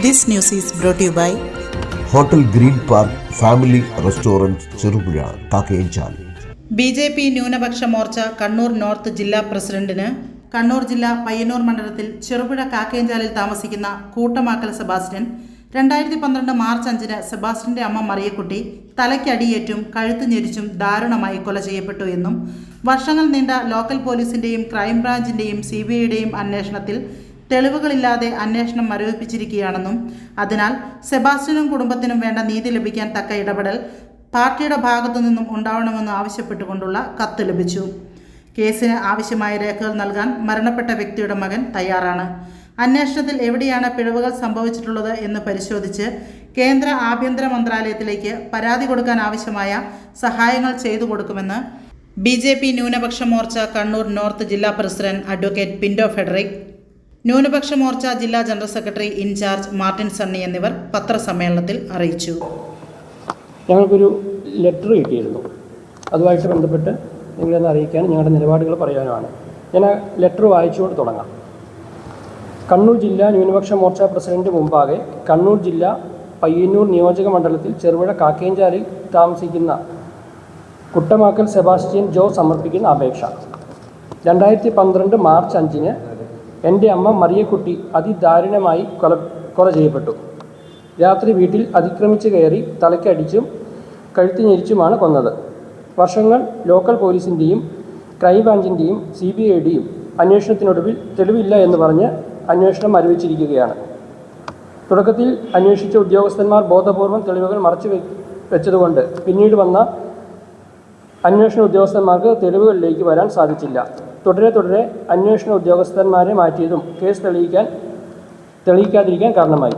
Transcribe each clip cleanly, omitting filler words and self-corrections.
This news is brought to you by hotel green park family restaurant Cherupuzha Kakkayanchal. BJP ന്യൂനപക്ഷ മോർച്ച Kannur north ജില്ലാ പ്രസിഡന്റിന് കണ്ണൂർ ജില്ല പയ്യന്നൂർ മണ്ഡലത്തിൽ ചെറുപുഴ കാക്കയഞ്ചാലിൽ താമസിക്കുന്ന കൂട്ടമാക്കൽ സെബാസ്റ്റ്യൻ 2012 മാർച്ച് 5 സെബാസ്റ്റ്യന്റെ അമ്മ മറിയക്കുട്ടി തലയ്ക്കടിയേറ്റും കഴുത്ത് ഞെരിച്ചും ദാരുണമായി കൊല ചെയ്യപ്പെട്ടു എന്നും വർഷങ്ങൾ നീണ്ട ലോക്കൽ പോലീസിന്റെയും ക്രൈംബ്രാഞ്ചിന്റെയും CBIയുടെയും അന്വേഷണത്തിൽ തെളിവുകളില്ലാതെ അന്വേഷണം മരവിപ്പിച്ചിരിക്കുകയാണെന്നും അതിനാൽ സെബാസ്റ്റ്യനും കുടുംബത്തിനും വേണ്ട നീതി ലഭിക്കാൻ തക്ക ഇടപെടൽ പാർട്ടിയുടെ ഭാഗത്തു നിന്നും ഉണ്ടാവണമെന്ന് ആവശ്യപ്പെട്ടുകൊണ്ടുള്ള കത്ത് ലഭിച്ചു. കേസിന് ആവശ്യമായ രേഖകൾ നൽകാൻ മരണപ്പെട്ട വ്യക്തിയുടെ മകൻ തയ്യാറാണ്. അന്വേഷണത്തിൽ എവിടെയാണ് പിഴവുകൾ സംഭവിച്ചിട്ടുള്ളത് എന്ന് പരിശോധിച്ച് കേന്ദ്ര ആഭ്യന്തര മന്ത്രാലയത്തിലേക്ക് പരാതി കൊടുക്കാൻ ആവശ്യമായ സഹായങ്ങൾ ചെയ്തു കൊടുക്കുമെന്ന് BJP ന്യൂനപക്ഷ മോർച്ച കണ്ണൂർ നോർത്ത് ജില്ലാ പ്രസിഡന്റ് അഡ്വക്കേറ്റ് പിൻഡോ ഫെഡറിക്, ന്യൂനപക്ഷ മോർച്ച ജില്ലാ general secretary in charge Martin Sunny എന്നിവർ പത്രസമ്മേളനത്തിൽ അറിയിച്ചു. ഞങ്ങൾക്കൊരു ലെറ്റർ കിട്ടിയിരുന്നു. അതുമായിട്ട് ബന്ധപ്പെട്ട് നിങ്ങളെന്ന് അറിയിക്കാനും ഞങ്ങളുടെ നിലപാടുകൾ പറയാനുമാണ്. ഞാൻ ആ ലെറ്റർ വായിച്ചുകൊണ്ട് തുടങ്ങാം. കണ്ണൂർ ജില്ലാ ന്യൂനപക്ഷ മോർച്ച പ്രസിഡന്റ് മുമ്പാകെ കണ്ണൂർ ജില്ല പയ്യന്നൂർ നിയോജക മണ്ഡലത്തിൽ ചെറുപുഴ കാക്കയഞ്ചാലിൽ താമസിക്കുന്ന കുട്ടമാക്കൽ സെബാസ്റ്റ്യൻ ജോ സമർപ്പിക്കുന്ന അപേക്ഷ. 2012 മാർച്ച് 5 എൻ്റെ അമ്മ മറിയക്കുട്ടി അതിദാരുണമായി കൊല ചെയ്യപ്പെട്ടു. രാത്രി വീട്ടിൽ അതിക്രമിച്ച് കയറി തലയ്ക്കടിച്ചും കഴുത്ത് ഞെരിച്ചുമാണ് കൊന്നത്. വർഷങ്ങൾ ലോക്കൽ പോലീസിൻ്റെയും ക്രൈംബ്രാഞ്ചിൻ്റെയും CBIയുടെയും അന്വേഷണത്തിനൊടുവിൽ തെളിവില്ല എന്ന് പറഞ്ഞ് അന്വേഷണം മരവിച്ചിരിക്കുകയാണ്. തുടക്കത്തിൽ അന്വേഷിച്ച ഉദ്യോഗസ്ഥന്മാർ ബോധപൂർവം തെളിവുകൾ മറച്ചു വെച്ചതുകൊണ്ട് പിന്നീട് വന്ന അന്വേഷണ ഉദ്യോഗസ്ഥന്മാർക്ക് തെളിവുകളിലേക്ക് വരാൻ സാധിച്ചില്ല. തുടരെ അന്വേഷണ ഉദ്യോഗസ്ഥന്മാരെ മാറ്റിയതും കേസ് തെളിയിക്കാതിരിക്കാൻ കാരണമായി.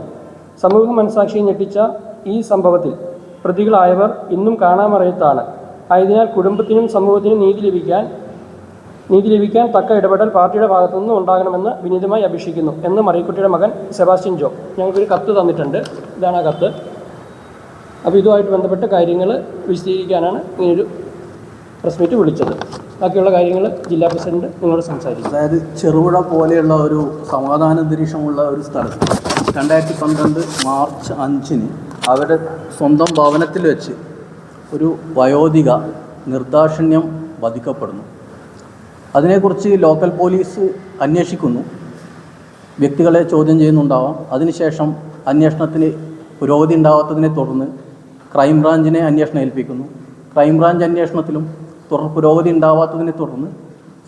സമൂഹ മനസാക്ഷിയെ ഞെട്ടിച്ച ഈ സംഭവത്തിൽ പ്രതികളായവർ ഇന്നും കാണാമറയത്താണ്. ആയതിനാൽ കുടുംബത്തിനും സമൂഹത്തിനും നീതി ലഭിക്കാൻ തക്ക ഇടപെടൽ പാർട്ടിയുടെ ഭാഗത്തുനിന്ന് ഉണ്ടാകണമെന്ന് വിനീതമായി അപേക്ഷിക്കുന്നു എന്ന് മറിയക്കുട്ടിയുടെ മകൻ സെബാസ്റ്റ്യൻ ജോ ഞങ്ങൾക്കൊരു കത്ത് തന്നിട്ടുണ്ട്. ഇതാണ് ആ കത്ത്. അപ്പോൾ ഇതുമായിട്ട് ബന്ധപ്പെട്ട കാര്യങ്ങൾ വിശദീകരിക്കാനാണ് ഇങ്ങനൊരു പ്രസ് മീറ്റ് വിളിച്ചത്. ബാക്കിയുള്ള കാര്യങ്ങൾ ജില്ലാ പ്രസിഡന്റ് നിങ്ങളോട് സംസാരിക്കും. അതായത് ചെറുപുഴ പോലെയുള്ള ഒരു സമാധാന അന്തരീക്ഷമുള്ള ഒരു സ്ഥലത്ത് 2012 മാർച്ച് 5 അവരുടെ സ്വന്തം ഭവനത്തിൽ വെച്ച് ഒരു വയോധിക നിർദാക്ഷിണ്യം വധിക്കപ്പെടുന്നു. അതിനെക്കുറിച്ച് ലോക്കൽ പോലീസ് അന്വേഷിക്കുന്നു, വ്യക്തികളെ ചോദ്യം ചെയ്യുന്നുണ്ടാവാം. അതിനുശേഷം അന്വേഷണത്തിന് പുരോഗതി ഉണ്ടാവാത്തതിനെ തുടർന്ന് ക്രൈംബ്രാഞ്ചിനെ അന്വേഷണം ഏൽപ്പിക്കുന്നു. ക്രൈംബ്രാഞ്ച് അന്വേഷണത്തിലും തുടർ പുരോഗതി ഉണ്ടാവാത്തതിനെ തുടർന്ന്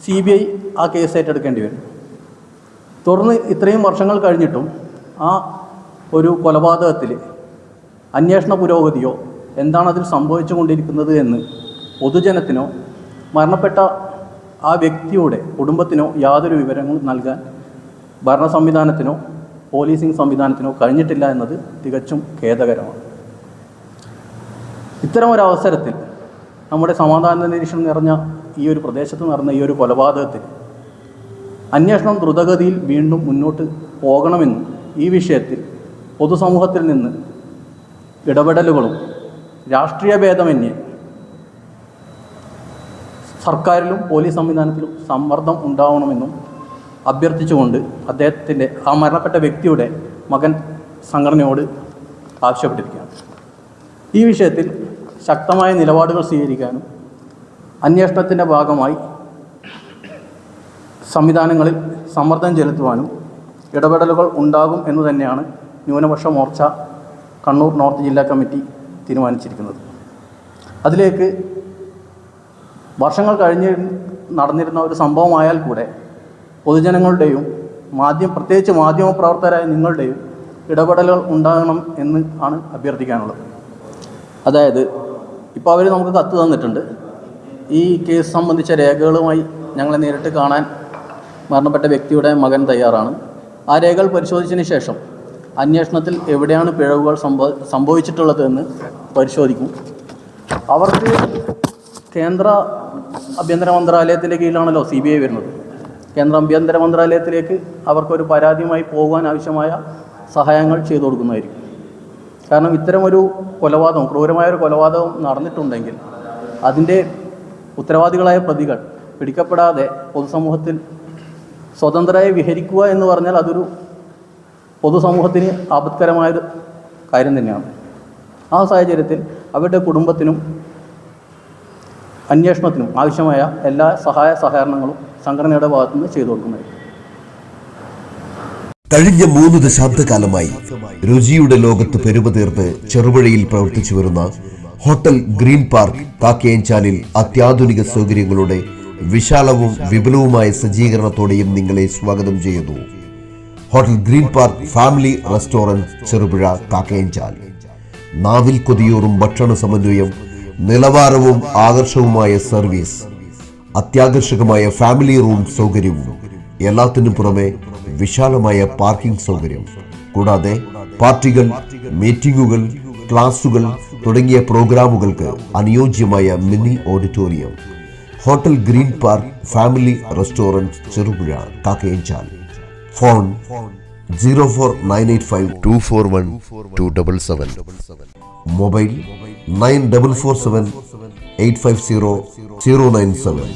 CBI ആ കേസ് ഏറ്റെടുക്കേണ്ടി വരും. തുടർന്ന് ഇത്രയും വർഷങ്ങൾ കഴിഞ്ഞിട്ടും ആ ഒരു കൊലപാതകത്തിൽ അന്വേഷണ പുരോഗതിയോ എന്താണ് അതിൽ സംഭവിച്ചു കൊണ്ടിരിക്കുന്നത് എന്ന് പൊതുജനത്തിനോ മരണപ്പെട്ട ആ വ്യക്തിയുടെ കുടുംബത്തിനോ യാതൊരു വിവരങ്ങളും നൽകാൻ ഭരണ സംവിധാനത്തിനോ പോലീസിംഗ് സംവിധാനത്തിനോ കഴിഞ്ഞിട്ടില്ല എന്നത് തികച്ചും ഖേദകരമാണ്. ഇത്തരമൊരവസരത്തിൽ നമ്മുടെ സമാധാന അന്തരീക്ഷം നിറഞ്ഞ ഈ ഒരു പ്രദേശത്ത് നടന്ന ഈ ഒരു കൊലപാതകത്തിൽ അന്വേഷണം ദ്രുതഗതിയിൽ വീണ്ടും മുന്നോട്ട് പോകണമെന്നും ഈ വിഷയത്തിൽ പൊതുസമൂഹത്തിൽ നിന്ന് ഇടപെടലുകളും രാഷ്ട്രീയ ഭേദമന്യേ സർക്കാരിലും പോലീസ് സംവിധാനത്തിലും സമ്മർദ്ദം ഉണ്ടാവണമെന്നും അഭ്യർത്ഥിച്ചുകൊണ്ട് അദ്ദേഹത്തിൻ്റെ ആ മരണപ്പെട്ട വ്യക്തിയുടെ മകൻ സംഘടനയോട് ആവശ്യപ്പെട്ടിരിക്കുകയാണ്. ഈ വിഷയത്തിൽ ശക്തമായ നിലപാടുകൾ സ്വീകരിക്കാനും അന്വേഷണത്തിൻ്റെ ഭാഗമായി സംവിധാനങ്ങളിൽ സമ്മർദ്ദം ചെലുത്തുവാനും ഇടപെടലുകൾ ഉണ്ടാകും എന്ന് തന്നെയാണ് ന്യൂനപക്ഷ മോർച്ച കണ്ണൂർ നോർത്ത് ജില്ലാ കമ്മിറ്റി തീരുമാനിച്ചിരിക്കുന്നത്. അതിലേക്ക് വർഷങ്ങൾ കഴിഞ്ഞ് നടന്നിരുന്ന ഒരു സംഭവമായാൽ കൂടെ പൊതുജനങ്ങളുടെയും പ്രത്യേകിച്ച് മാധ്യമപ്രവർത്തകരായ നിങ്ങളുടെയും ഇടപെടലുകൾ ഉണ്ടാകണം എന്ന് ആണ് അഭ്യർത്ഥിക്കാനുള്ളത്. അതായത് ഇപ്പോൾ അവർ നമുക്ക് കത്ത് തന്നിട്ടുണ്ട്. ഈ കേസ് സംബന്ധിച്ച രേഖകളുമായി ഞങ്ങളെ നേരിട്ട് കാണാൻ മരണപ്പെട്ട വ്യക്തിയുടെ മകൻ തയ്യാറാണ്. ആ രേഖകൾ പരിശോധിച്ചതിന് ശേഷം അന്വേഷണത്തിൽ എവിടെയാണ് പിഴവുകൾ സംഭവിച്ചിട്ടുള്ളത് എന്ന് പരിശോധിക്കും. അവർക്ക് കേന്ദ്ര ആഭ്യന്തര മന്ത്രാലയത്തിൻ്റെ കീഴിലാണല്ലോ CBI വരുന്നത്. കേന്ദ്ര ആഭ്യന്തര മന്ത്രാലയത്തിലേക്ക് അവർക്കൊരു പരാതിയുമായി പോകാൻ ആവശ്യമായ സഹായങ്ങൾ ചെയ്തു കൊടുക്കുന്നതായിരിക്കും. കാരണം ഇത്തരമൊരു കൊലപാതകം, ക്രൂരമായൊരു കൊലപാതകം നടന്നിട്ടുണ്ടെങ്കിൽ അതിൻ്റെ ഉത്തരവാദികളായ പ്രതികൾ പിടിക്കപ്പെടാതെ പൊതുസമൂഹത്തിൽ സ്വതന്ത്രരായി വിഹരിക്കുക എന്ന് പറഞ്ഞാൽ അതൊരു പൊതുസമൂഹത്തിന് ആപത്കരമായൊരു കാര്യം തന്നെയാണ്. ആ സാഹചര്യത്തിൽ അവരുടെ കുടുംബത്തിനും അന്വേഷണത്തിനും ആവശ്യമായ എല്ലാ സഹായ സഹകരണങ്ങളും സംഘടനയുടെ ഭാഗത്തുനിന്ന് ചെയ്തു കൊടുക്കുന്നത്. കഴിഞ്ഞ 3 ദശാബ്ദകാലമായി രുചിയുടെ ലോകത്ത് പെരുമതീർത്ത് ചെറുപുഴയിൽ പ്രവർത്തിച്ചു വരുന്ന ഹോട്ടൽ ഗ്രീൻ പാർക്ക് കാക്കയഞ്ചാലിൽ അത്യാധുനിക സൗകര്യങ്ങളുടെ വിശാലവും വിപുലവുമായ സജ്ജീകരണത്തോടെയും നിങ്ങളെ സ്വാഗതം ചെയ്യുന്നു. Hotel green park family restaurant Cherupuzha Kakkayanchal. നാവിൽ കൊതിയൂറും ഭക്ഷണ സമന്വയം, നിലവാരവും ആകർഷകവുമായ സർവീസ്, അത്യാകർഷകമായ ഫാമിലി റൂം സൗകര്യവും, എല്ലാത്തിനും പുറമെ വിശാലമായ പാർക്കിംഗ് സൗകര്യം, കൂടാതെ പാർട്ടികൾ, മീറ്റിംഗുകൾ, ക്ലാസുകൾ തുടങ്ങിയ പ്രോഗ്രാമുകൾക്ക് അനുയോജ്യമായ mini auditorium. Hotel green park family restaurant Cherupuzha Kakkayanchal. Phone 04985241277. Mobile 9447 850 097.